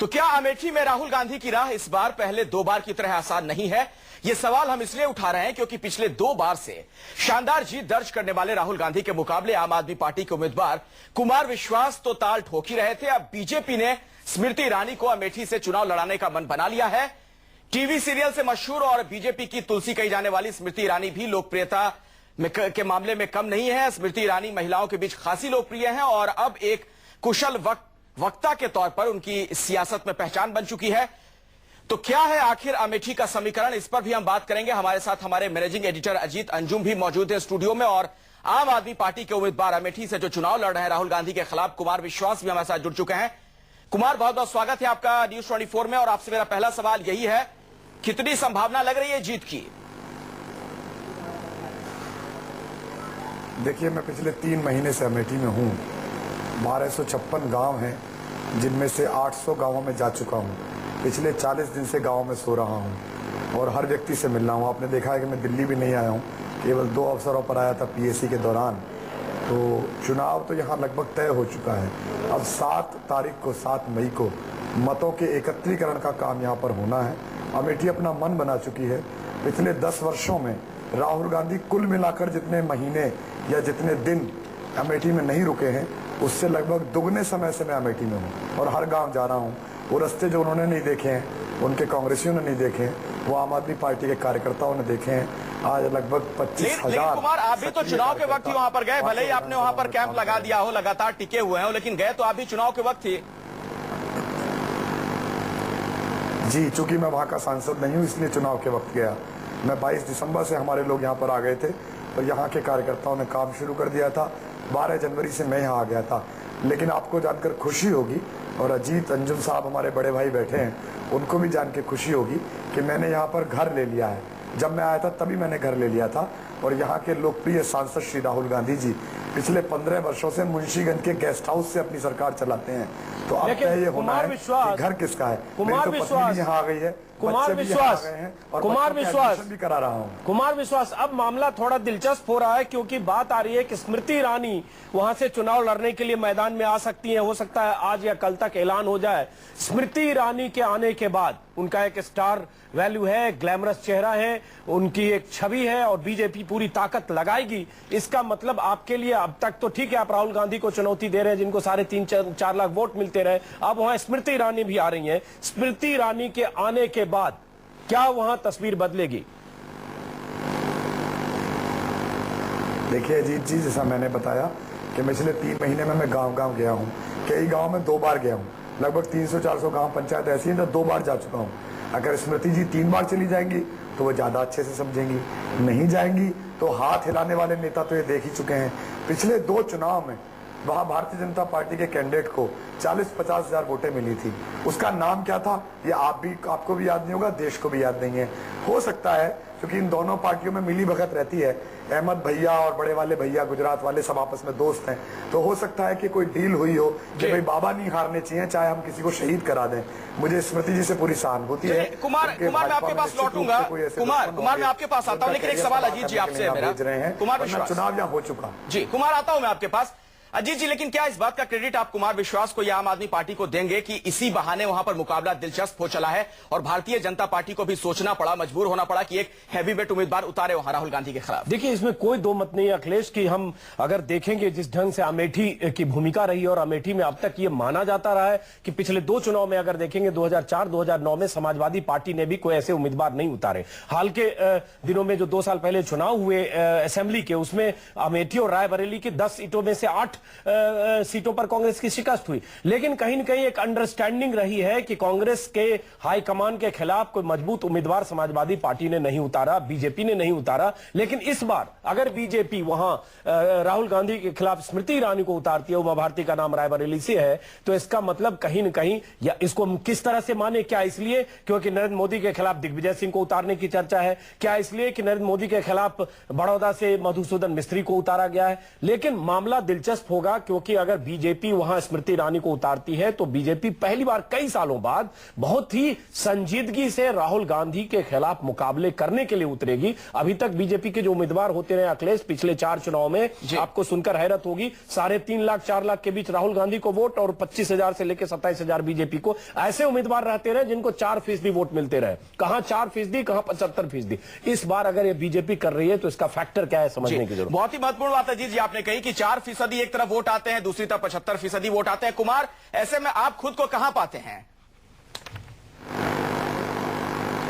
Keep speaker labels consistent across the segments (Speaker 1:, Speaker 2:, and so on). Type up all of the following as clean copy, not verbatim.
Speaker 1: तो क्या अमेठी में राहुल गांधी की राह इस बार पहले 2 बार की तरह आसान नहीं है? ये सवाल हम इसलिए उठा रहे हैं क्योंकि पिछले 2 बार से शानदार जीत दर्ज करने वाले राहुल गांधी के मुकाबले आम आदमी पार्टी के उम्मीदवार कुमार विश्वास तो ताल ठोक ही रहे थे। अब बीजेपी ने स्मृति ईरानी को अमेठी से चुनाव लड़ाने का मन बना लिया है। टीवी सीरियल से मशहूर और बीजेपी की तुलसी कही जाने वाली स्मृति ईरानी भी लोकप्रियता के मामले में कम नहीं है। स्मृति ईरानी महिलाओं के बीच खासी लोकप्रिय है और अब एक कुशल वक्ता के तौर पर उनकी सियासत में पहचान बन चुकी है। तो क्या है आखिर अमेठी का समीकरण, इस पर भी हम बात करेंगे। हमारे साथ हमारे मैनेजिंग एडिटर अजीत अंजुम भी मौजूद है स्टूडियो में, और आम आदमी पार्टी के उम्मीदवार अमेठी से जो चुनाव लड़ रहे हैं राहुल गांधी के खिलाफ, कुमार विश्वास भी हमारे साथ जुड़ चुके हैं। कुमार, बहुत बहुत स्वागत है आपका न्यूज 24 में। और आपसे मेरा पहला सवाल यही है, कितनी संभावना लग रही है जीत की?
Speaker 2: देखिए, मैं पिछले 3 महीने से अमेठी में हूँ। 1256 गांव हैं, जिनमें से 800 गांवों में जा चुका हूँ। पिछले 40 दिन से गांव में सो रहा हूँ और हर व्यक्ति से मिल रहा हूँ। आपने देखा है कि मैं दिल्ली भी नहीं आया हूँ, केवल 2 अवसरों पर आया था पीएसी के दौरान। तो चुनाव तो यहाँ लगभग तय हो चुका है। अब 7 तारीख को, 7 मई को मतों के एकत्रीकरण का काम यहाँ पर होना है। अमेठी अपना मन बना चुकी है। पिछले 10 वर्षों में राहुल गांधी कुल मिलाकर जितने महीने या जितने दिन अमेठी में नहीं रुके हैं, उससे लगभग दुगने समय से मैं अमेठी में हूँ और हर गांव जा रहा हूँ। वो रास्ते जो उन्होंने नहीं देखे हैं, उनके कांग्रेसियों ने नहीं देखे हैं, वो आम आदमी पार्टी के कार्यकर्ताओं ने देखे हैं। आज लगभग 25,000।
Speaker 1: कुमार, आप भी तो चुनाव के वक्त ही वहां पर गए, भले ही आपने वहां पर कैंप लगा दिया हो, लगातार टिके हुए हो, लेकिन गए तो आप भी चुनाव के वक्त ही।
Speaker 2: जी, चूंकि मैं वहां का सांसद नहीं हूँ, इसलिए चुनाव के वक्त गया। मैं 22 दिसंबर से हमारे लोग यहाँ पर आ गए थे और यहाँ के कार्यकर्ताओं ने काम शुरू कर दिया था। 12 जनवरी से मैं यहाँ आ गया था। लेकिन आपको जानकर खुशी होगी, और अजीत अंजुम साहब हमारे बड़े भाई बैठे हैं, उनको भी जान के खुशी होगी कि मैंने यहाँ पर घर ले लिया है। जब मैं आया था तभी मैंने घर ले लिया था। और यहाँ के लोकप्रिय सांसद श्री राहुल गांधी जी पिछले 15 वर्षों से मुंशीगंज के गेस्ट हाउस से अपनी सरकार चलाते हैं। तो अब ये होना है कि घर किसका है।
Speaker 3: कुमार विश्वास
Speaker 2: यहाँ आ गई है,
Speaker 3: कुमार विश्वास
Speaker 2: भी करा रहा हूँ।
Speaker 3: कुमार विश्वास, अब मामला थोड़ा दिलचस्प हो रहा है क्योंकि बात आ रही है कि स्मृति ईरानी वहां से चुनाव लड़ने के लिए मैदान में आ सकती है। हो सकता है आज या कल तक ऐलान हो जाए। स्मृति ईरानी के आने के बाद उनका एक स्टार वैल्यू है, ग्लैमरस चेहरा है, उनकी एक छवि है और बीजेपी पूरी ताकत लगाएगी। इसका मतलब आपके लिए अब तक तो ठीक है, आप राहुल गांधी को चुनौती दे रहे हैं जिनको 3.5-4 लाख वोट मिलते रहे। अब वहां स्मृति ईरानी भी आ रही है। स्मृति ईरानी के आने के बाद क्या वहां तस्वीर बदलेगी?
Speaker 2: देखिए अजीत जी, जैसा मैंने बताया कि पिछले 3 महीने में मैं गांव-गांव गया हूं। कई गांव में 2 बार गया हूं। लगभग 300-400 गांव पंचायत ऐसी हैं जो 2 बार जा चुका हूं। अगर स्मृति जी 3 बार चली जाएंगी तो वो ज्यादा अच्छे से समझेंगी। नहीं जाएंगी तो हाथ हिलाने वाले नेता तो ये देख ही चुके हैं। पिछले 2 चुनाव में वहां भारतीय जनता पार्टी के कैंडिडेट को 40-50 हजार वोटें मिली थी। उसका नाम क्या था ये आपको भी याद नहीं होगा, देश को भी याद नहीं है। हो सकता है क्योंकि इन दोनों पार्टियों में मिली भगत रहती है। अहमद भैया और बड़े वाले भैया गुजरात वाले सब आपस में दोस्त हैं, तो हो सकता है कि कोई डील हुई हो कि भाई बाबा नहीं हारने चाहिए, चाहे हम किसी को शहीद करा दें। मुझे स्मृति जी से पूरी सहानुभूति है।
Speaker 1: कुमार, मैं आपके पास लौटूंगा। कुमार, मैं आपके पास आता हूँ, लेकिन एक सवाल अजीत जी आपसे मेरा।
Speaker 2: कुमार, चुनाव यहाँ हो चुका
Speaker 1: जी। कुमार, आता हूँ मैं आपके पास। अजीत जी, लेकिन क्या इस बात का क्रेडिट आप कुमार विश्वास को या आम आदमी पार्टी को देंगे कि इसी बहाने वहां पर मुकाबला दिलचस्प हो चला है और भारतीय जनता पार्टी को भी सोचना पड़ा, मजबूर होना पड़ा कि एक हैवीवेट उम्मीदवार उतारे वहां राहुल गांधी के खिलाफ?
Speaker 3: देखिए, इसमें कोई दो मत नहीं अखिलेश की हम अगर देखेंगे जिस ढंग से अमेठी की भूमिका रही और अमेठी में अब तक ये माना जाता रहा है कि पिछले 2 चुनाव में अगर देखेंगे 2004-2009 में समाजवादी पार्टी ने भी कोई ऐसे उम्मीदवार नहीं उतारे। हाल के दिनों में जो 2 साल पहले चुनाव हुए असेंबली के, उसमें अमेठी और रायबरेली की 10 सीटों में से 8 सीटों पर कांग्रेस की शिकस्त हुई। लेकिन कहीं न कहीं एक अंडरस्टैंडिंग रही है कि कांग्रेस के हाईकमान के खिलाफ कोई मजबूत उम्मीदवार समाजवादी पार्टी ने नहीं उतारा, बीजेपी ने नहीं उतारा। लेकिन इस बार अगर बीजेपी वहां राहुल गांधी के खिलाफ स्मृति ईरानी को उतारती है, उमा भारती का नाम रायबरेली से है, तो इसका मतलब कहीं न कहीं, या इसको किस तरह से माने, क्या इसलिए क्योंकि नरेंद्र मोदी के खिलाफ दिग्विजय सिंह को उतारने की चर्चा है? क्या इसलिए कि नरेंद्र मोदी के खिलाफ बड़ौदा से मधुसूदन मिस्त्री को उतारा गया है? लेकिन मामला दिलचस्प होगा, क्योंकि अगर बीजेपी वहां स्मृति ईरानी को उतारती है तो बीजेपी पहली बार कई सालों बाद बहुत ही संजीदगी से राहुल गांधी के खिलाफ मुकाबले करने के लिए उतरेगी। अभी तक बीजेपी के जो उम्मीदवार होते रहे अखिलेश, पिछले 4 चुनाव में आपको सुनकर हैरत होगी, 3.5 लाख 4 लाख के बीच राहुल गांधी को वोट और 25,000 से लेकर 27,000 बीजेपी को। ऐसे उम्मीदवार रहते रहे जिनको 4% वोट मिलते रहे, कहां 4%, कहां 75%। इस बार अगर ये बीजेपी कर रही है तो इसका फैक्टर क्या है समझने की जरूरत।
Speaker 1: बहुत ही महत्वपूर्ण बात अजीत जी आपने कही कि 4% एक तरफ वोट आते हैं, दूसरी तरफ 75% वोट आते हैं। कुमार, ऐसे में आप खुद को कहां पाते हैं?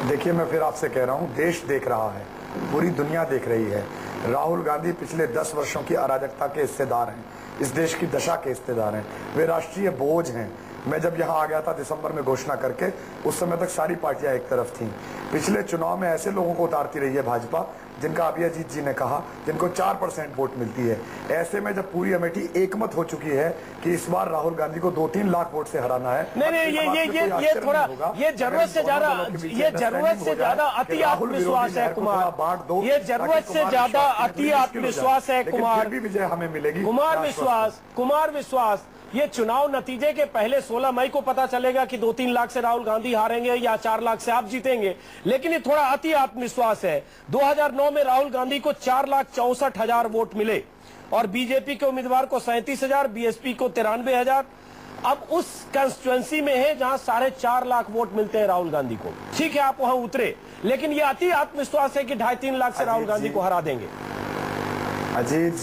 Speaker 2: देखिए, मैं फिर आपसे कह रहा हूं, देश देख रहा है, पूरी दुनिया देख रही है। राहुल गांधी पिछले 10 वर्षों की अराजकता के हिस्सेदार हैं, इस देश की दशा के हिस्सेदार हैं, वे राष्ट्रीय बोझ हैं। मैं जब यहां आ गया था दिसंबर में घोषणा करके, उस समय तक सारी पार्टियां एक तरफ थीं। पिछले चुनाव में ऐसे लोगों को उतारती रही है भाजपा जिनका अभी अजीत जी ने कहा, जिनको 4% वोट मिलती है। ऐसे में जब पूरी अमेठी एकमत हो चुकी है कि इस बार राहुल गांधी को 2-3 लाख वोट से हराना है,
Speaker 3: नहीं, ये थोड़ा ये जरूरत से ज्यादा अति आत्मविश्वास है कुमार, ये जरूरत से ज्यादा अति आत्मविश्वास है कुमार।
Speaker 2: विजय हमें मिलेगी।
Speaker 3: कुमार विश्वास, ये चुनाव नतीजे के पहले 16 मई को पता चलेगा कि 2-3 लाख से राहुल गांधी हारेंगे या 4 लाख से आप जीतेंगे, लेकिन ये थोड़ा अति आत्मविश्वास है। 2009 में राहुल गांधी को 4,64,000 वोट मिले और बीजेपी के उम्मीदवार को 37,000, बीएसपी को 93,000। अब उस कंस्टिट्यूएंसी में है जहां 4.5 लाख वोट मिलते हैं राहुल गांधी को। ठीक है, आप वहां उतरे, लेकिन ये अति आत्मविश्वास है कि 2.5-3 लाख से राहुल गांधी को हरा देंगे।
Speaker 2: अजीत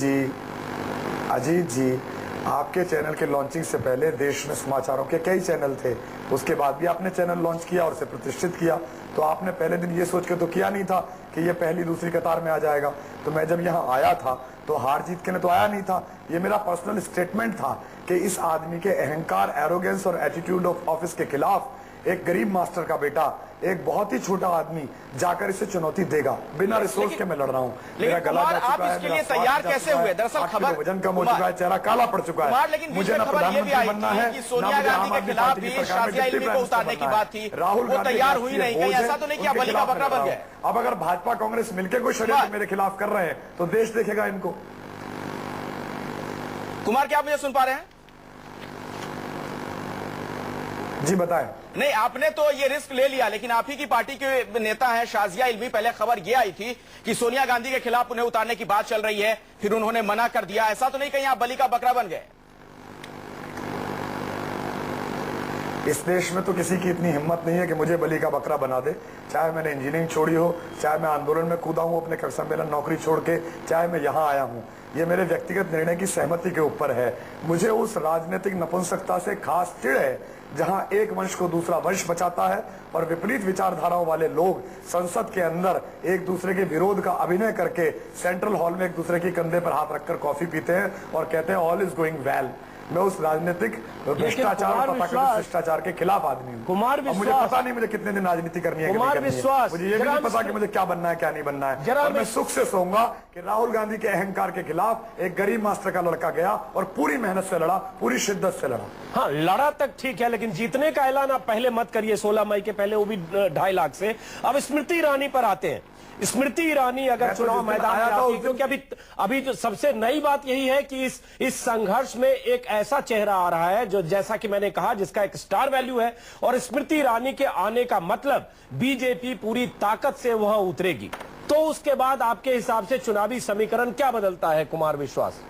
Speaker 2: जी, आपके चैनल के लॉन्चिंग से पहले देश में समाचारों के कई चैनल थे, उसके बाद भी आपने चैनल लॉन्च किया और उसे प्रतिष्ठित किया। तो आपने पहले दिन ये सोच के तो किया नहीं था कि ये पहली दूसरी कतार में आ जाएगा। तो मैं जब यहाँ आया था तो हार जीत के लिए तो आया नहीं था, ये मेरा पर्सनल स्टेटमेंट था कि इस आदमी के अहंकार, एरोगेंस और एटीट्यूड ऑफ ऑफिस के खिलाफ एक गरीब मास्टर का बेटा, एक बहुत ही छोटा आदमी जाकर इसे चुनौती देगा। बिना रिसोर्स के मैं लड़ रहा हूँ। मेरा गला जा चुका है,
Speaker 1: इसके लिए तैयार कैसे हुए? दरअसल खबर,
Speaker 2: वजन कम हो चुका है, चेहरा काला पड़ चुका है।
Speaker 1: लेकिन
Speaker 2: मुझे ना प्रधानमंत्री बनना है,
Speaker 1: कि सोनिया गांधी के खिलाफ भी शाजिया इल्मी को उतारने की बात थी, राहुल गांधी तैयार हुई नहीं। कहीं ऐसा तो नहीं कि बलि का बकरा बन गए?
Speaker 2: अब अगर भाजपा कांग्रेस मिलकर कोई षड्यंत्र मेरे खिलाफ कर रहे हैं तो देश देखेगा इनको।
Speaker 1: कुमार, क्या आप मुझे सुन पा रहे हैं?
Speaker 2: जी बताएं।
Speaker 1: नहीं, आपने तो ये रिस्क ले लिया, लेकिन आप ही की पार्टी के नेता हैं शाजिया इल्मी। पहले खबर ये आई थी कि सोनिया गांधी के खिलाफ उन्हें उतारने की बात चल रही है, फिर उन्होंने मना कर दिया। ऐसा तो नहीं कहीं आप बलि का बकरा बन गए?
Speaker 2: इस देश में तो किसी की इतनी हिम्मत नहीं है कि मुझे बलि का बकरा बना दे। चाहे मैंने इंजीनियरिंग छोड़ी हो, चाहे मैं आंदोलन में कूदा हूं अपने सम्मेलन नौकरी छोड़ के, चाहे मैं यहां आया हूं, ये मेरे व्यक्तिगत निर्णय की सहमति के ऊपर है। मुझे उस राजनीतिक नपुंसकता से खास चिढ़ है जहां एक वंश को दूसरा वंश बचाता है और विपरीत विचारधाराओं वाले लोग संसद के अंदर एक दूसरे के विरोध का अभिनय करके सेंट्रल हॉल में एक दूसरे के कंधे पर हाथ रखकर कॉफी पीते हैं और कहते हैं ऑल इज गोइंग वेल। मैं उस राजनीतिक भ्रष्टाचार और तथाकथित शिष्टाचार के खिलाफ आदमी हूँ।
Speaker 3: कुमार
Speaker 2: विश्वास, मुझे पता नहीं मुझे कितने दिन राजनीति करनी है,
Speaker 3: कुमार विश्वास,
Speaker 2: मुझे ये भी नहीं पता कि मुझे क्या बनना है क्या नहीं बनना है। और मैं सुख से सोऊंगा कि राहुल गांधी के अहंकार के खिलाफ एक गरीब मास्टर का लड़का गया और पूरी मेहनत से लड़ा, पूरी शिद्दत से लड़ा।
Speaker 3: हाँ, लड़ा तक ठीक है, लेकिन जीतने का ऐलान आप पहले मत करिए 16 मई के पहले, वो भी 2.5 लाख से। अब स्मृति ईरानी पर आते हैं। स्मृति ईरानी अगर चुनाव मैदान में आती है, क्योंकि अभी जो सबसे नई बात यही है कि इस संघर्ष में एक ऐसा चेहरा आ रहा है जो, जैसा कि मैंने कहा, जिसका एक स्टार वैल्यू है, और स्मृति ईरानी के आने का मतलब बीजेपी पूरी ताकत से वहां उतरेगी। तो उसके बाद आपके हिसाब से चुनावी समीकरण क्या बदलता है कुमार विश्वास?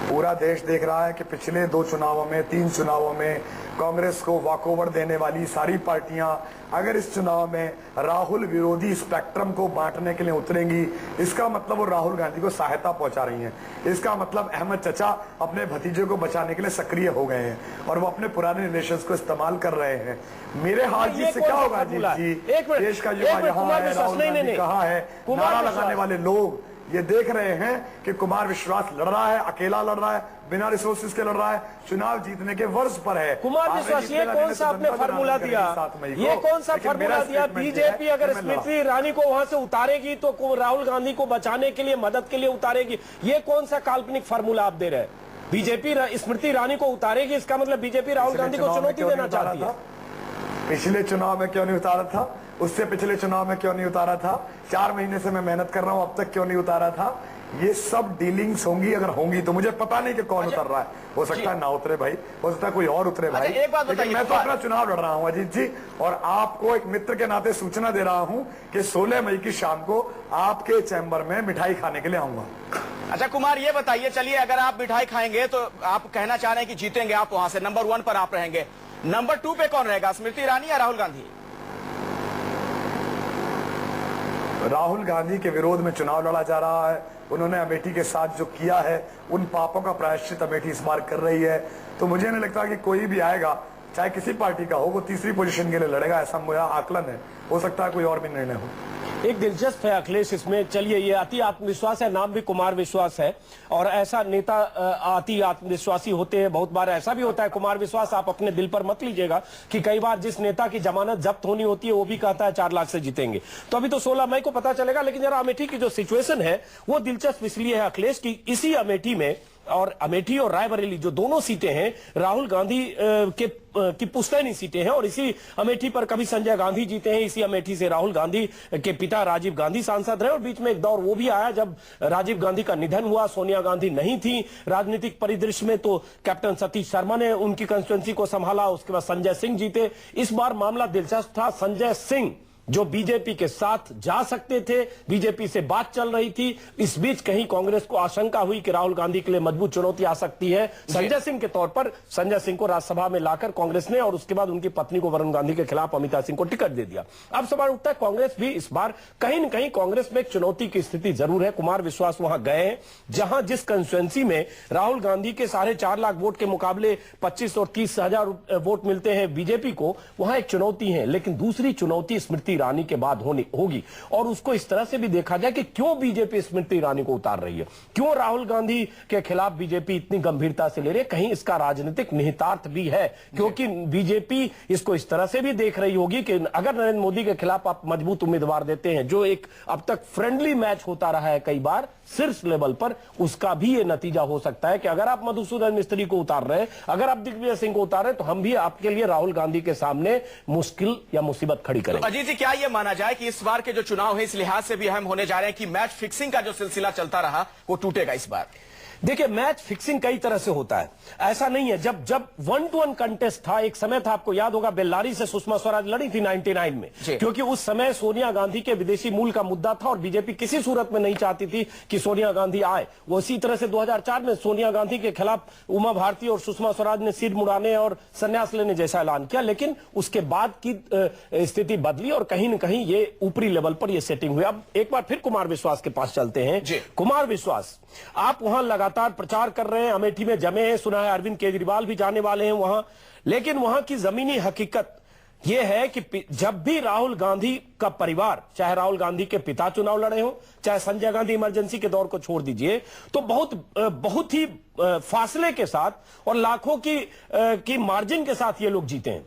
Speaker 2: पूरा देश देख रहा है कि पिछले 2 चुनावों में, 3 चुनावों में कांग्रेस को वॉकओवर देने वाली सारी पार्टियां अगर इस चुनाव में राहुल विरोधी स्पेक्ट्रम को बांटने के लिए उतरेंगी, इसका मतलब वो राहुल गांधी को सहायता पहुंचा रही हैं। इसका मतलब अहमद चचा अपने भतीजे को बचाने के लिए सक्रिय हो गए हैं और वो अपने पुराने रिलेशंस को इस्तेमाल कर रहे हैं। मेरे हाल जीत से क्या होगा जी? देश का युवा यहाँ है, राहुल गांधी कहाँ है, नारा लगाने वाले लोग ये देख रहे हैं कि कुमार विश्वास लड़ रहा है, अकेला लड़ रहा है, बिना रिसोर्सेज के लड़ रहा है, चुनाव जीतने के वर्ष पर है।
Speaker 3: कुमार विश्वास, ये कौन सा आपने फार्मूला दिया? ये कौन सा फार्मूला दिया? बीजेपी अगर स्मृति ईरानी को वहां से उतारेगी तो राहुल गांधी को बचाने के लिए, मदद के लिए उतारेगी। ये कौन सा काल्पनिक फार्मूला आप दे रहे हैं? बीजेपी स्मृति ईरानी को उतारेगी, इसका मतलब बीजेपी राहुल गांधी को चुनौती देना चाहती है।
Speaker 2: पिछले चुनाव में क्यों नहीं उतारा था? उससे पिछले चुनाव में क्यों नहीं उतारा था? 4 महीने से मैं मेहनत कर रहा हूं, अब तक क्यों नहीं उतारा था? ये सब डीलिंग्स होंगी, अगर होंगी तो मुझे पता नहीं कि कौन उतर रहा है, हो सकता है ना उतरे भाई, हो सकता है कोई और उतरे भाई।
Speaker 1: एक बात बताइए,
Speaker 2: मैं तो अपना चुनाव लड़ रहा हूं अजीत जी, और आपको एक मित्र के नाते सूचना दे रहा हूं कि 16 मई की शाम को आपके चैम्बर में मिठाई खाने के लिए आऊंगा।
Speaker 1: अच्छा कुमार, ये बताइए, चलिए अगर आप मिठाई खाएंगे तो आप कहना चाह रहे हैं कि जीतेंगे आप वहां से, नंबर 1 पर आप रहेंगे, नंबर 2 पे कौन रहेगा, स्मृति ईरानी या राहुल गांधी?
Speaker 2: राहुल गांधी के विरोध में चुनाव लड़ा जा रहा है। उन्होंने अमेठी के साथ जो किया है, उन पापों का प्रायश्चित अमेठी इस बार कर रही है। तो मुझे नहीं लगता कि कोई भी आएगा, चाहे किसी पार्टी का हो, वो तीसरी पोजीशन के लिए लड़ेगा, ऐसा मेरा आकलन है। हो सकता है कोई और भी निर्णय हो।
Speaker 3: एक दिलचस्प है अखिलेश इसमें, चलिए ये अति आत्मविश्वास है, नाम भी कुमार विश्वास है, और ऐसा नेता अति आत्मविश्वासी होते हैं। बहुत बार ऐसा भी होता है, कुमार विश्वास आप अपने दिल पर मत लीजिएगा, कि कई बार जिस नेता की जमानत जब्त होनी होती है वो भी कहता है 4 लाख से जीतेंगे। तो अभी तो 16 मई को पता चलेगा। लेकिन जरा अमेठी की जो सिचुएशन है वो दिलचस्प इसलिए है अखिलेश की इसी अमेठी में, और अमेठी और रायबरेली जो दोनों सीटें हैं राहुल गांधी की पुश्तैनी सीटें हैं, और इसी अमेठी पर कभी संजय गांधी जीते हैं, इसी अमेठी से राहुल गांधी के पिता राजीव गांधी सांसद रहे, और बीच में एक दौर वो भी आया जब राजीव गांधी का निधन हुआ, सोनिया गांधी नहीं थी राजनीतिक परिदृश्य में, तो कैप्टन सतीश शर्मा ने उनकी कंस्टिट्यूएंसी को संभाला। उसके बाद संजय सिंह जीते। इस बार मामला दिलचस्प था, संजय सिंह जो बीजेपी के साथ जा सकते थे, बीजेपी से बात चल रही थी, इस बीच कहीं कांग्रेस को आशंका हुई कि राहुल गांधी के लिए मजबूत चुनौती आ सकती है संजय सिंह के तौर पर। संजय सिंह को राज्यसभा में लाकर कांग्रेस ने, और उसके बाद उनकी पत्नी को वरुण गांधी के खिलाफ अमिता सिंह को टिकट दे दिया। अब सवाल उठता है, कांग्रेस भी इस बार कहीं न कहीं कांग्रेस में एक चुनौती की स्थिति जरूर है। कुमार विश्वास वहां गए हैं, जहां जिस कंस्टिट्यूएंसी में राहुल गांधी के 4.5 लाख वोट के मुकाबले 25 और 30 हजार वोट मिलते हैं बीजेपी को, वहां एक चुनौती है। लेकिन दूसरी चुनौती स्मृति ईरानी के बाद होगी, और उसको इस तरह से भी देखा जाए कि क्यों बीजेपी स्मृति ईरानी को उतार रही है, क्यों राहुल गांधी के खिलाफ बीजेपी इतनी गंभीरता से ले रही है। कहीं इसका राजनीतिक निहितार्थ भी है, क्योंकि बीजेपी इसको इस तरह से भी देख रही होगी कि अगर नरेंद्र मोदी के खिलाफ आप मजबूत उम्मीदवार देते हैं, जो एक अब तक फ्रेंडली मैच होता रहा है कई बार शीर्ष लेवल पर, उसका भी ये नतीजा हो सकता है कि अगर आप मधुसूदन मिस्त्री को उतार रहे हैं, अगर आप दिग्विजय सिंह को उतार रहे हैं, तो हम भी आपके लिए राहुल गांधी के सामने मुश्किल या मुसीबत खड़ी करेंगे।
Speaker 1: अजीत जी, क्या यह माना जाए कि इस बार के जो चुनाव है इस लिहाज से भी अहम होने जा रहे हैं कि मैच फिक्सिंग का जो सिलसिला चलता रहा वो टूटेगा इस बार?
Speaker 3: देखिए, मैच फिक्सिंग कई तरह से होता है, ऐसा नहीं है। जब 1-to-1 कंटेस्ट था, एक समय था, आपको याद होगा, बेल्लारी से सुषमा स्वराज लड़ी थी 99 में, क्योंकि उस समय सोनिया गांधी के विदेशी मूल का मुद्दा था और बीजेपी किसी सूरत में नहीं चाहती थी कि सोनिया गांधी आए। वो इसी तरह से 2004 में सोनिया गांधी के खिलाफ उमा भारती और सुषमा स्वराज ने सिर मुड़ाने और संन्यास लेने जैसा ऐलान किया, लेकिन उसके बाद की स्थिति बदली और कहीं न कहीं ये ऊपरी लेवल पर ये सेटिंग हुई। अब एक बार फिर कुमार विश्वास के पास चलते हैं। कुमार विश्वास, आप वहां लगातार प्रचार कर रहे हैं, अमेठी में जमे हैं, सुना है अरविंद केजरीवाल भी जाने वाले हैं वहां, लेकिन वहां की जमीनी हकीकत यह है कि जब भी राहुल गांधी का परिवार, चाहे राहुल गांधी के पिता चुनाव लड़े हो, चाहे संजय गांधी इमरजेंसी के दौर को छोड़ दीजिए, तो बहुत ही फासले के साथ और लाखों की मार्जिन के साथ ये लोग जीते हैं।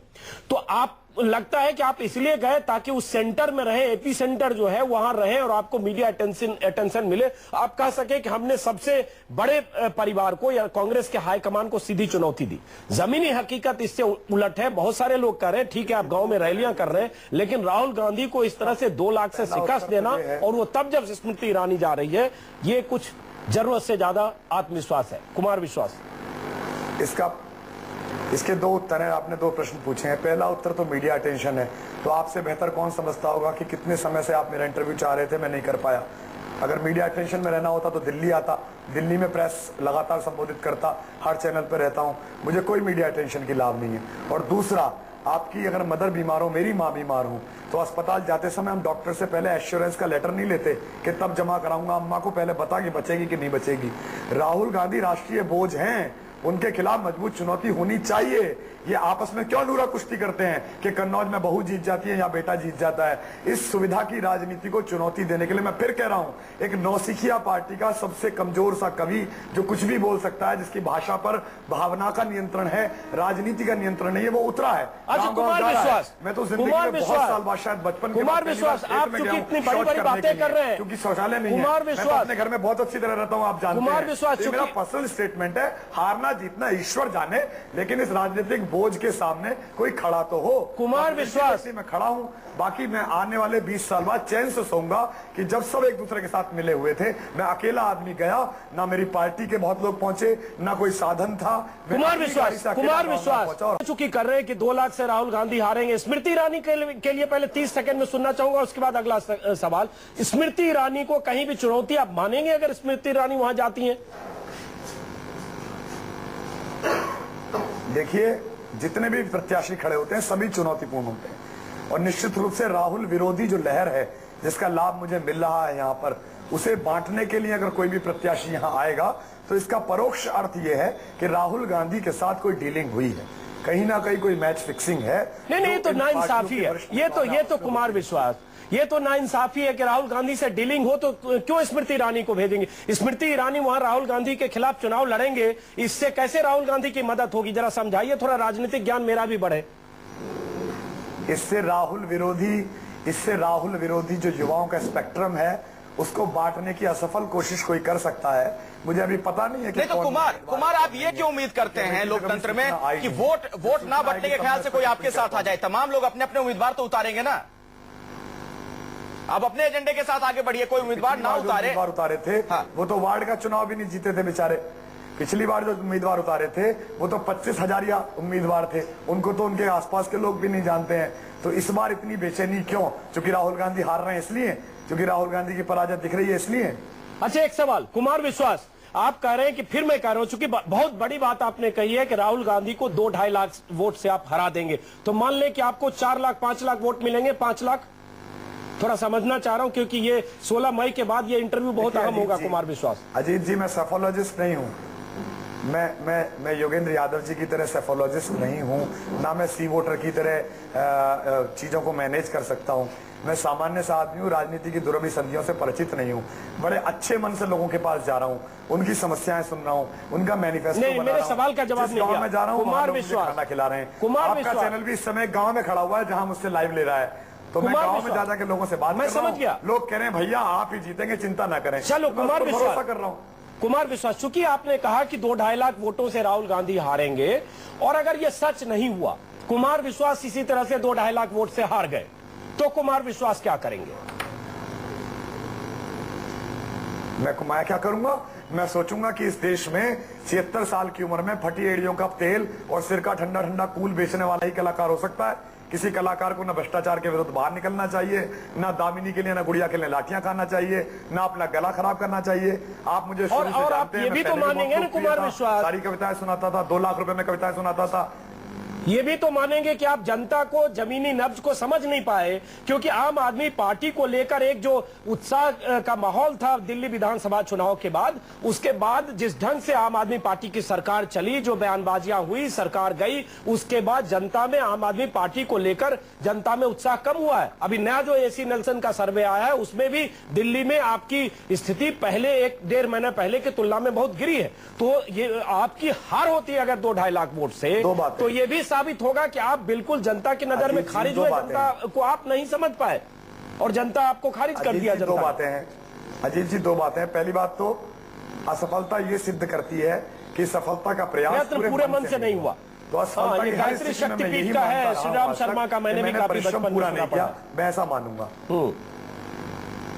Speaker 3: तो आप लगता है कि आप इसलिए गए ताकि उस सेंटर में रहे, एपी सेंटर जो है वहां रहे और आपको मीडिया अटेंशन मिले, आप कह सके कि हमने सबसे बड़े परिवार को या कांग्रेस के हाईकमान को सीधी चुनौती दी। जमीनी हकीकत इससे उलट है। बहुत सारे लोग कह रहे हैं ठीक है आप गांव में रैलियां कर रहे हैं, लेकिन राहुल गांधी को इस तरह से 2 लाख से शिकस्त देना, और वो तब जब स्मृति ईरानी जा रही है, ये कुछ जरूरत से ज्यादा आत्मविश्वास है। कुमार विश्वास,
Speaker 2: इसके 2 उत्तर हैं। आपने 2 प्रश्न पूछे हैं। पहला उत्तर तो मीडिया अटेंशन है, तो आपसे बेहतर कौन समझता होगा कि कितने समय से आप मेरा इंटरव्यू चाह रहे थे, मैं नहीं कर पाया। अगर मीडिया अटेंशन में रहना होता तो दिल्ली आता, दिल्ली में प्रेस लगातार संबोधित करता, हर चैनल पर रहता हूं, मुझे कोई मीडिया अटेंशन की लाभ नहीं है। और दूसरा, आपकी अगर मदर बीमार हो, मेरी माँ बीमार हो, तो अस्पताल जाते समय हम डॉक्टर से पहले एश्योरेंस का लेटर नहीं लेते कि तब जमा कराऊंगा, अम्मा को पहले बता कि बचेगी कि नहीं बचेगी। राहुल गांधी राष्ट्रीय बोझ हैं, उनके खिलाफ मजबूत चुनौती होनी चाहिए। ये आपस में क्यों नूरा कुश्ती करते हैं कि कन्नौज में बहू जीत जाती है या बेटा जीत जाता है। इस सुविधा की राजनीति को चुनौती देने के लिए मैं फिर कह रहा हूं, एक नौसिखिया पार्टी का सबसे कमजोर सा कवि जो कुछ भी बोल सकता है, जिसकी भाषा पर भावना का नियंत्रण है, राजनीति का नियंत्रण नहीं है, वो उतरा है।
Speaker 3: कुमार विश्वास,
Speaker 2: मैं तो जिंदगी में बहुत साल बाद, शायद बचपन के
Speaker 3: कुमार विश्वास, आप क्योंकि इतनी बड़ी बातें कर रहे हैं,
Speaker 2: क्योंकि शौचालय नहीं है, मैं अपने घर में बहुत अच्छी तरह रहता हूं, आप जानते हैं। मेरा पर्सनल स्टेटमेंट है, हारना हारना जीतना ईश्वर जाने, लेकिन इस राजनीतिक बोझ के सामने कोई खड़ा तो हो।
Speaker 3: कुमार विश्वास,
Speaker 2: मैं खड़ा हूं। बाकी मैं आने वाले 20 साल बाद चैन से सोऊंगा कि जब सब एक दूसरे के साथ मिले हुए थे, मैं अकेला आदमी गया, ना मेरी पार्टी के बहुत लोग पहुंचे, ना कोई साधन था।
Speaker 3: कुमार विश्वास चुकी कर रहे हैं कि 2 लाख से राहुल गांधी हारेंगे। स्मृति ईरानी के लिए पहले 30 सेकंड में सुनना चाहूंगा, उसके बाद अगला सवाल। स्मृति ईरानी को कहीं भी चुनौती आप मानेंगे अगर स्मृति ईरानी वहां जाती हैं?
Speaker 2: देखिए, जितने भी प्रत्याशी खड़े होते हैं सभी चुनौतीपूर्ण होते हैं, और निश्चित रूप से राहुल विरोधी जो लहर है जिसका लाभ मुझे मिल रहा है यहाँ पर, उसे बांटने के लिए अगर कोई भी प्रत्याशी यहाँ आएगा तो इसका परोक्ष अर्थ यह है कि राहुल गांधी के साथ कोई डीलिंग हुई है, कहीं ना कहीं कोई मैच फिक्सिंग है।
Speaker 3: नहीं, तो नाइंसाफी है ये तो कुमार विश्वास, ये तो नाइंसाफी है कि राहुल गांधी से डीलिंग हो तो क्यों स्मृति ईरानी को भेजेंगे? स्मृति ईरानी वहां राहुल गांधी के खिलाफ चुनाव लड़ेंगे, इससे कैसे राहुल गांधी की मदद होगी? जरा समझाइए, थोड़ा राजनीतिक ज्ञान मेरा भी बढ़े।
Speaker 2: इससे राहुल विरोधी जो युवाओं का स्पेक्ट्रम है उसको बांटने की असफल कोशिश कोई कर सकता है। मुझे अभी पता नहीं है कि
Speaker 1: तो कुमार आप ये क्यों उम्मीद करते हैं लोकतंत्र में कि वोट ना बंटने के ख्याल से कोई आपके साथ आ जाए? तमाम लोग अपने अपने उम्मीदवार तो उतारेंगे ना, आप अपने एजेंडे के साथ आगे बढ़िए, कोई उम्मीदवार ना
Speaker 2: उतारे थे। हाँ। वो तो वार्ड का चुनाव भी नहीं जीते थे बेचारे। पिछली बार जो उम्मीदवार उतारे थे वो तो 25,000 उम्मीदवार थे, उनको तो उनके आसपास के लोग भी नहीं जानते हैं। तो इस बार इतनी बेचैनी क्यों? क्योंकि राहुल गांधी हार रहे हैं इसलिए? क्योंकि राहुल गांधी की पराजय दिख रही है इसलिए?
Speaker 3: अच्छा, एक सवाल कुमार विश्वास, आप कह रहे हैं कि फिर मैं कह रहा हूं, चूंकि बहुत बड़ी बात आपने कही है कि राहुल गांधी को 2-2.5 लाख वोट से आप हरा देंगे, तो मान लें कि आपको 4 लाख 5 लाख वोट मिलेंगे, 5 लाख? थोड़ा समझना चाह रहा हूं क्योंकि ये 16 मई के बाद ये इंटरव्यू बहुत अहम होगा। कुमार विश्वास,
Speaker 2: अजीत जी, मैं सेफोलॉजिस्ट नहीं हूं, मैं योगेंद्र यादव जी की तरह सेफोलॉजिस्ट नहीं हूं, ना मैं सी वोटर की तरह चीजों को मैनेज कर सकता हूं। मैं सामान्य सा आदमी हूं, राजनीति की दुर्भी संधियों से परिचित नहीं हूं। बड़े अच्छे मन से लोगों के पास जा रहा हूं, उनकी समस्याएं सुन रहा हूं, उनका मैनिफेस्टो बना रहा हूं।
Speaker 3: मेरे सवाल का जवाब नहीं दिया।
Speaker 2: मैं जा रहा हूं,
Speaker 3: कुमार विश्वास
Speaker 2: खाना खिला रहे हैं।
Speaker 3: कुमार
Speaker 2: आपका चैनल भी इस समय गाँव में खड़ा हुआ है जहाँ मुझसे लाइव ले रहा है, तो मैं गाँव में जा के लोगों से बात
Speaker 3: मैं समझ गया।
Speaker 2: लोग कह रहे हैं भैया आप ही जीतेंगे, चिंता ना करें।
Speaker 3: चलो कुमार विश्वास,
Speaker 2: भरोसा कर रहा हूँ।
Speaker 3: कुमार विश्वास, चूंकि आपने कहा कि 2-2.5 लाख वोटों से राहुल गांधी हारेंगे, और अगर यह सच नहीं हुआ, कुमार विश्वास इसी तरह से 2-2.5 लाख वोट से हार गए, तो कुमार विश्वास क्या करेंगे?
Speaker 2: मैं क्या करूंगा? मैं सोचूंगा कि इस देश में 76 साल की उम्र में फटी एड़ियों का तेल और सिर का ठंडा ठंडा कूल बेचने वाला ही कलाकार हो सकता है। किसी कलाकार को ना भ्रष्टाचार के विरुद्ध बाहर निकलना चाहिए, ना दामिनी के लिए ना गुड़िया के लिए लाठियां खाना चाहिए, ना अपना गला खराब करना चाहिए। आप मुझे
Speaker 3: और आप ये भी तो मानेंगे ना कुमार विश्वास,
Speaker 2: सारी कविताएं सुनाता था, 2 लाख रुपए में कविताएं सुनाता था।
Speaker 3: ये भी तो मानेंगे कि आप जनता को जमीनी नब्ज को समझ नहीं पाए, क्योंकि आम आदमी पार्टी को लेकर एक जो उत्साह का माहौल था दिल्ली विधानसभा चुनाव के बाद, उसके बाद जिस ढंग से आम आदमी पार्टी की सरकार चली, जो बयानबाजियां हुई, सरकार गई, उसके बाद जनता में आम आदमी पार्टी को लेकर जनता में उत्साह कम हुआ है। अभी नया जो एसी नेल्सन का सर्वे आया है उसमें भी दिल्ली में आपकी स्थिति पहले 1-1.5 महीने पहले की तुलना में बहुत गिरी है। तो ये आपकी हार होती है अगर 2-2.5 लाख वोट से, तो ये भी साबित होगा कि आप बिल्कुल जनता की नजर में खारिज हुए, जनता को आप नहीं समझ पाए और जनता आपको खारिज कर दिया।
Speaker 2: 2 बातें हैं अजीत जी, 2 बातें हैं। पहली बात तो असफलता ये सिद्ध करती है कि सफलता का प्रयास
Speaker 3: पूरे मन से नहीं हुआ।
Speaker 2: तो असफलता
Speaker 3: ये गायत्री शक्तिपीठ का है, श्री राम शर्मा का, मैंने भी काफी बचपन
Speaker 2: पूरा नहीं किया, मैं ऐसा मानूंगा।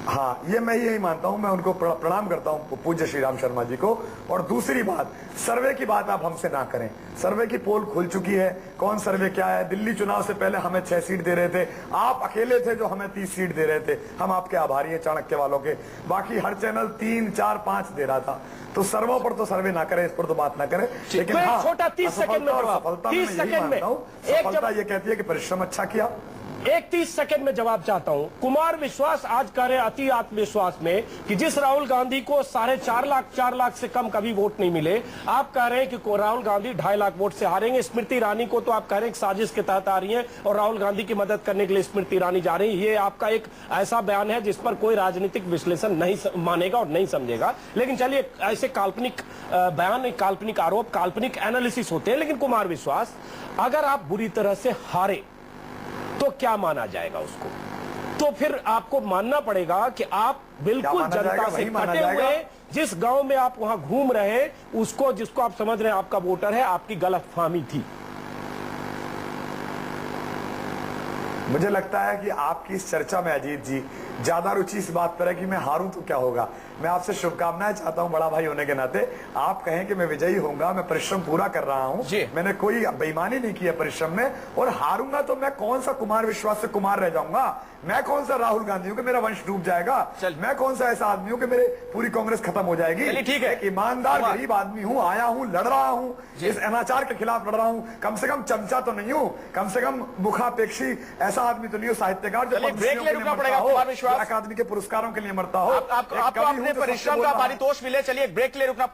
Speaker 2: हाँ, ये मैं यही मानता हूं। मैं उनको प्रणाम करता हूं, पूज्य श्री राम शर्मा जी को। और दूसरी बात, सर्वे की बात आप हमसे ना करें। सर्वे की पोल खुल चुकी है, कौन सर्वे क्या है। दिल्ली चुनाव से पहले हमें 6 सीट दे रहे थे, आप अकेले थे जो हमें 30 सीट दे रहे थे। हम आपके आभारी हैं चाणक्य वालों के। बाकी हर चैनल 3, 4, 5 दे रहा था। तो सर्वों पर तो सर्वे ना करें, इस पर तो बात ना करें। लेकिन हाँ,
Speaker 3: छोटा 30 सेकंड में जवाब,
Speaker 2: सफलता में यही मानता हूं, सफलता ये कहती है कि परिश्रम अच्छा किया।
Speaker 3: 30 सेकंड में जवाब चाहता हूं। कुमार विश्वास आज कह रहे अति आत्मविश्वास में कि जिस राहुल गांधी को 4.5 लाख से कम कभी वोट नहीं मिले, आप कह रहे हैं कि राहुल गांधी 2.5 लाख वोट से हारेंगे। स्मृति ईरानी को तो आप कह रहे हैं साजिश के तहत आ रही है और राहुल गांधी की मदद करने के लिए स्मृति ईरानी जा रही है। ये आपका एक ऐसा बयान है जिस पर कोई राजनीतिक विश्लेषण नहीं मानेगा और नहीं समझेगा। लेकिन चलिए, ऐसे काल्पनिक बयान, काल्पनिक आरोप, काल्पनिक एनालिसिस होते हैं। लेकिन कुमार विश्वास, अगर आप बुरी तरह से हारे तो क्या माना जाएगा उसको? तो फिर आपको मानना पड़ेगा कि आप बिल्कुल
Speaker 2: माना
Speaker 3: जनता
Speaker 2: जाएगा?
Speaker 3: से
Speaker 2: वही माना
Speaker 3: कटे
Speaker 2: जाएगा?
Speaker 3: हुए, जिस गांव में आप वहां घूम रहे हैं, उसको जिसको आप समझ रहे हैं आपका वोटर है, आपकी गलतफहमी थी।
Speaker 2: मुझे लगता है कि आपकी इस चर्चा में अजीत जी ज्यादा रुचि इस बात पर है कि मैं हारूं तो क्या होगा। मैं आपसे शुभकामनाएं चाहता हूं बड़ा भाई होने के नाते। आप कहें कि मैं विजयी होऊंगा, मैं परिश्रम पूरा कर रहा हूं, मैंने कोई बेईमानी नहीं की है परिश्रम में, और हारूंगा तो मैं कौन सा कुमार विश्वास से कुमार रह जाऊंगा? मैं कौन सा राहुल गांधी हूं कि मेरा वंश डूब जाएगा? मैं कौन सा ऐसा आदमी हूं कि मेरे पूरी कांग्रेस खत्म हो जाएगी?
Speaker 1: ठीक है,
Speaker 2: एक ईमानदार गरीब आदमी हूं, आया हूं, लड़ रहा हूं, इस अनाचार के खिलाफ लड़ रहा हूं। कम से कम चमचा तो नहीं हूं, कम से कम मुखापेक्षी ऐसा आदमी तो नहीं हूं, साहित्यकार जो अकादमी के पुरस्कारों के लिए मरता हो।
Speaker 1: आपको अपने परिश्रम का पारितोष मिले। चलिए एक ब्रेक ले रुकना।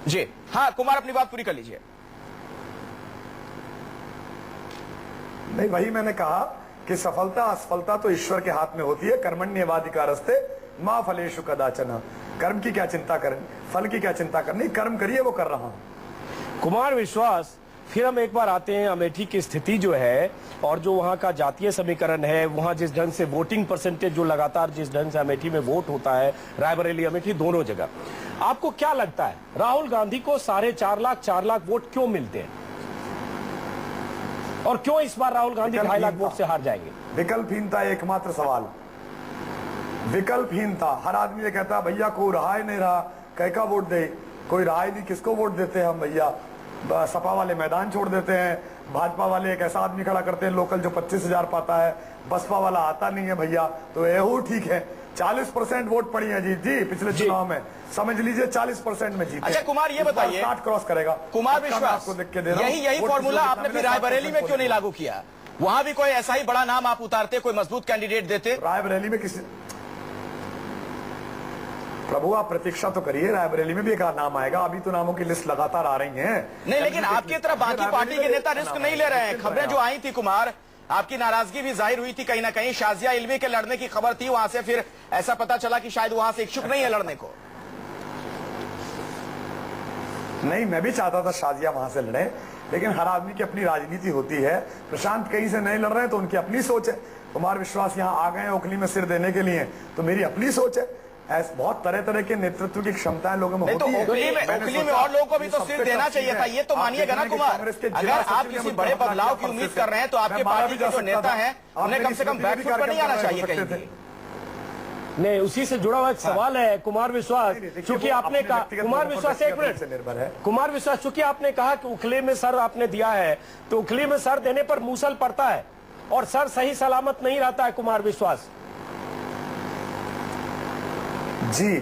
Speaker 1: जी हाँ कुमार, अपनी बात पूरी कर लीजिए।
Speaker 2: नहीं, वही मैंने कहा कि सफलता असफलता तो ईश्वर के हाथ में होती है। कर्मण्येवाधिकारस्ते मां फलेषु कदाचन। कर्म की क्या चिंता करें, फल की क्या चिंता करनी, कर्म करिए, वो कर रहा हूं।
Speaker 3: कुमार विश्वास, फिर हम एक बार आते हैं अमेठी की स्थिति जो है और जो वहां का जातीय समीकरण है, वहां जिस ढंग से वोटिंग परसेंटेज जो लगातार जिस ढंग से अमेठी में वोट होता है, रायबरेली अमेठी दोनों जगह, आपको क्या लगता है राहुल गांधी को 4.5 लाख वोट क्यों मिलते हैं और क्यों इस बार राहुल गांधी 2.5 लाख वोट से हार जाएंगे?
Speaker 2: विकल्पहीनता एकमात्र सवाल, विकल्पहीनता। हर आदमी ये कहता है भैया को रहा ही नहीं रहा, कह का वोट दे, कोई रहा ही नहीं, किसको वोट देते हैं हम भैया? सपा वाले मैदान छोड़ देते हैं, भाजपा वाले एक ऐसा आदमी खड़ा करते हैं लोकल जो 25,000 पाता है, बसपा वाला आता नहीं है भैया, तो यही ठीक है। 40% वोट पड़ी है जीत जी पिछले चुनाव में, समझ लीजिए 40% में जीते।
Speaker 1: अच्छा कुमार, ये बताइए,
Speaker 2: 60 क्रॉस करेगा
Speaker 1: कुमार विश्वास, यही फॉर्मूला आपने फिर रायबरेली में क्यों नहीं लागू किया? वहां भी कोई ऐसा ही बड़ा नाम आप उतारते, कोई मजबूत कैंडिडेट देते।
Speaker 2: रायबरेली में किसी, प्रभु आप प्रतीक्षा तो करिए, रायबरेली में भी एक नाम आएगा। अभी तो नामों की लिस्ट लगातार आ रही है।
Speaker 1: नहीं, लेकिन आपकी तरफ बाकी पार्टी के नेता रिस्क नहीं ले रहे हैं। खबरें जो आई थी कुमार, आपकी नाराजगी भी जाहिर हुई थी कहीं ना कहीं। शाजिया इल्मी के लड़ने की खबर थी, वहां से फिर ऐसा पता चला कि शायद वहां से इच्छुक नहीं है लड़ने को।
Speaker 2: नहीं, मैं भी चाहता था शाजिया वहां से लड़े, लेकिन हर आदमी की अपनी राजनीति होती है। प्रशांत कहीं से नहीं लड़ रहे हैं तो उनकी अपनी सोच है। कुमार विश्वास यहाँ आ गए ओखली में सिर देने के लिए, तो मेरी अपनी सोच है। ऐसे बहुत तरह तरह के नेतृत्व की क्षमताएं लोगों में होती है।
Speaker 1: ओखली में और लोगों को भी तो सिर देना चाहिए था। ये तो मानिएगा ना कुमार, अगर आप किसी बड़े बदलाव की उम्मीद कर रहे हैं तो आपके पार्टी के जो नेता हैं उन्हें कम से कम बैकफुट पर नहीं आना चाहिए कहीं भी।
Speaker 3: नहीं, उसी से जुड़ा हुआ एक सवाल है कुमार विश्वास, क्योंकि आपने कहा, कुमार विश्वास एक मिनट, कुमार विश्वास, चूंकि आपने कहा कि उखली में सर आपने दिया है, तो उखली में सर देने पर मूसल पड़ता है और सर सही सलामत नहीं रहता है। कुमार विश्वास
Speaker 2: जी,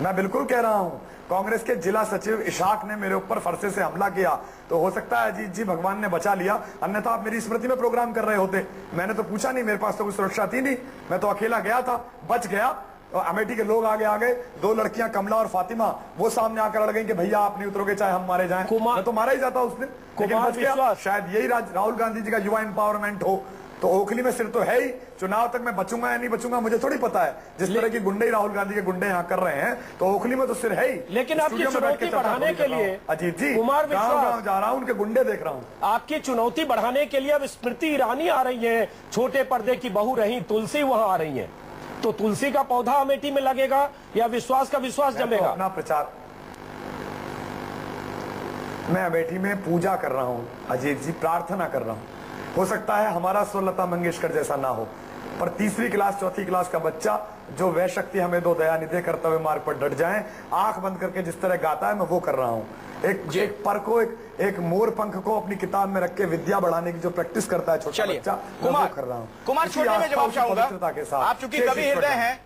Speaker 2: मैं बिल्कुल कह रहा हूं। कांग्रेस के जिला सचिव इशाक ने मेरे ऊपर फरसे से हमला किया, तो हो सकता है अजीत जी भगवान ने बचा लिया, अन्यथा आप मेरी स्मृति में प्रोग्राम कर रहे होते। मैंने तो पूछा नहीं, मेरे पास तो कोई सुरक्षा थी नहीं, मैं तो अकेला गया था, बच गया। और अमेठी के लोग आगे आ गए, 2 लड़कियां कमला और फातिमा वो सामने आकर लड़ गई कि भैया आप नहीं उतरोगे चाहे हम मारे जाएं। मैं तो मारा ही जाता उस दिन, लेकिन बच गया। शायद यही राहुल गांधी जी का युवा एम्पावरमेंट हो। तो ओखली में सिर तो है ही, चुनाव तक मैं बचूंगा या नहीं बचूंगा मुझे थोड़ी पता है। जिस तरह की गुंडे राहुल गांधी के गुंडे यहाँ कर रहे हैं, तो ओखली में तो सिर है ही।
Speaker 3: लेकिन आपकी चुनौती बढ़ाने के लिए
Speaker 2: अजीत जी,
Speaker 3: कुमार विश्वास,
Speaker 2: जा रहा हूँ, उनके गुंडे देख रहा हूँ।
Speaker 3: आपकी चुनौती बढ़ाने के लिए अब स्मृति ईरानी आ रही है, छोटे पर्दे की बहू रही तुलसी वहां आ रही है, तो तुलसी का पौधा अमेठी में लगेगा या विश्वास का विश्वास जमेगा?
Speaker 2: अपना प्रचार मैं अमेठी में पूजा कर रहा हूँ अजीत जी, प्रार्थना कर रहा हूँ। हो सकता है हमारा स्वर लता मंगेशकर जैसा ना हो, पर 3री क्लास 4थी क्लास का बच्चा जो वह शक्ति हमें दो दया निधे करते हुए मार्ग पर डट जाए, आंख बंद करके जिस तरह गाता है मैं वो कर रहा हूँ। एक पर को एक मोर पंख को अपनी किताब में रख के विद्या बढ़ाने की जो प्रैक्टिस करता है छोटा बच्चा, मैं वो कर रहा हूँ।
Speaker 1: कुमार, छोटे में जवाब चाहूंगा, आप चूंकि कवि हृदय हैं,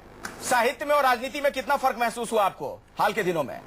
Speaker 1: साहित्य में और राजनीति में कितना फर्क महसूस हुआ आपको हाल के दिनों में?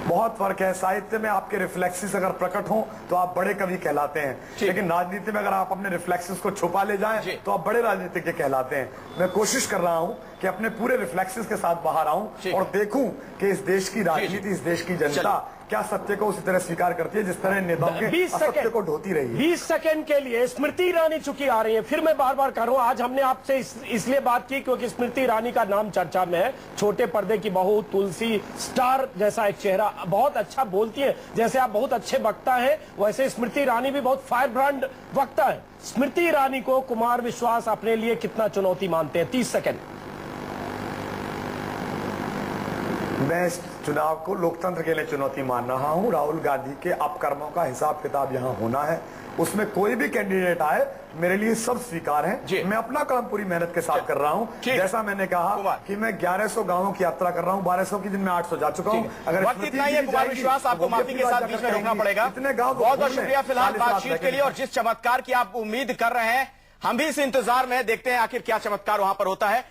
Speaker 2: बहुत फर्क है। साहित्य में आपके रिफ्लेक्सेस अगर प्रकट हों तो आप बड़े कवि कहलाते हैं, लेकिन राजनीति में अगर आप अपने रिफ्लेक्सेस को छुपा ले जाएं तो आप बड़े राजनीतिज्ञ कहलाते हैं। मैं कोशिश कर रहा हूं कि अपने पूरे रिफ्लेक्सेस के साथ बाहर आऊं और देखूं कि इस देश की राजनीति, इस देश की जनता क्या सत्य को उसी तरह स्वीकार करती है जिस तरह इन नेताओं के
Speaker 3: 20
Speaker 2: असत्य
Speaker 3: सेकंड
Speaker 2: को ढोती रही है।
Speaker 3: 20 सेकंड के लिए स्मृति ईरानी चुकी आ रही है। फिर मैं बार बार कर रहा हूं, आज हमने आपसे इसलिए बात की क्योंकि स्मृति ईरानी का नाम चर्चा में है। छोटे पर्दे की बहू, तुलसी, स्टार जैसा एक चेहरा, बहुत अच्छा बोलती है। जैसे आप बहुत अच्छे वक्ता है, वैसे स्मृति ईरानी भी बहुत फायर ब्रांड वक्ता है। स्मृति ईरानी को कुमार विश्वास अपने लिए कितना चुनौती मानते हैं? 30 सेकंड।
Speaker 2: मैं इस चुनाव को लोकतंत्र के लिए चुनौती मान रहा हूं। राहुल गांधी के अपकर्मों का हिसाब किताब यहां होना है। उसमें कोई भी कैंडिडेट आए, मेरे लिए सब स्वीकार है। मैं अपना काम पूरी मेहनत के साथ कर रहा हूं। जैसा मैंने कहा कि मैं 1100 गांवों की यात्रा कर रहा हूं, 1200 की, जिनमें 800 जा चुका हूं।
Speaker 1: अगर वक्त इतना ही है कुमार विश्वास, आपको माफी के साथ बीच में रोकना पड़ेगा। बहुत बहुत शुक्रिया फिलहाल बातचीत के लिए। और जिस चमत्कार की आप उम्मीद कर रहे हैं, हम भी इस इंतजार में देखते हैं आखिर क्या चमत्कार वहां पर होता है।